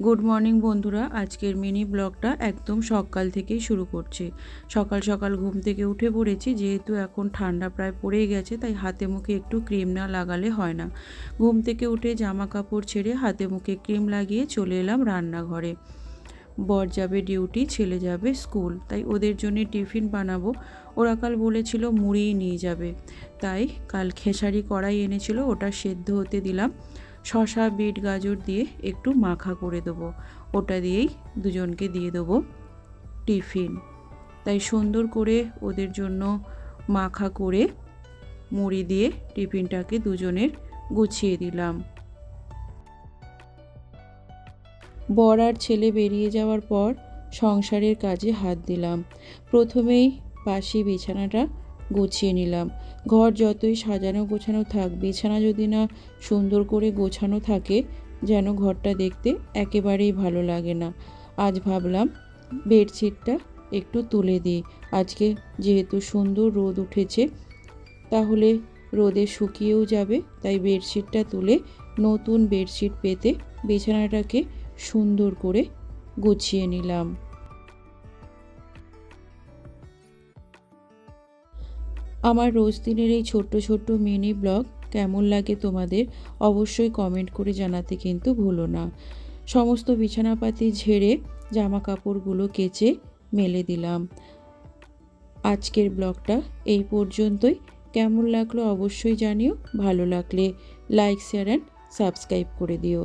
Good morning বন্ধুরা, আজকের mini ব্লগটা একদম সকাল থেকেই শুরু করছি। সকাল সকাল ঘুম থেকে উঠে পড়েছি, যেহেতু এখন ঠান্ডা প্রায় পড়েই গেছে, তাই হাতে মুখে একটু ক্রিম না লাগালে হয় না। ঘুম থেকে উঠে জামা কাপড় ছেড়ে হাতে মুখে ক্রিম লাগিয়ে চলে এলাম রান্নাঘরে। বর যাবে ডিউটি, ছেলে যাবে স্কুল, তাই ওদের জন্য টিফিন বানাবো। ওরা কাল বলেছিল মুড়ি নিয়ে যাবে, তাই কাল খেসারি কড়াই এনেছিল, ওটা সেদ্ধ হতে দিলাম। শসা বিট গাজর দিয়ে একটু মাখা করে দেবো, ওটা দিয়েই দুজনকে দিয়ে দেবো টিফিন। তাই সুন্দর করে ওদের জন্য মাখা করে মুড়ি দিয়ে টিফিনটাকে দুজনের গুছিয়ে দিলাম। বর আর ছেলে বেরিয়ে যাওয়ার পর সংসারের কাজে হাত দিলাম। প্রথমেই বাসি বিছানাটা গুছিয়ে নিলাম। ঘর যতই সাজানো গোছানো থাক, বিছানা যদি না সুন্দর করে গোছানো থাকে, যেন ঘরটা দেখতে একেবারেই ভালো লাগে না। আজ ভাবলাম বেডশিটটা একটু তুলে দিই। আজকে যেহেতু সুন্দর রোদ উঠেছে, তাহলে রোদে শুকিয়েও যাবে, তাই বেডশিটটা তুলে নতুন বেডশিট পেতে বিছানাটাকে সুন্দর করে গুছিয়ে নিলাম। আমার রোজ দিনের এই ছোট্ট ছোট্ট মিনি ব্লগ কেমন লাগে তোমাদের অবশ্যই কমেন্ট করে জানাতে কিন্তু ভুলো না। সমস্ত বিছানাপাতি ঝেড়ে জামা কাপড়গুলো কেচে মেলে দিলাম। আজকের ব্লগটা এই পর্যন্তই। কেমন লাগলো অবশ্যই জানিও। ভালো লাগলে লাইক, শেয়ার অ্যান্ড সাবস্ক্রাইব করে দিও।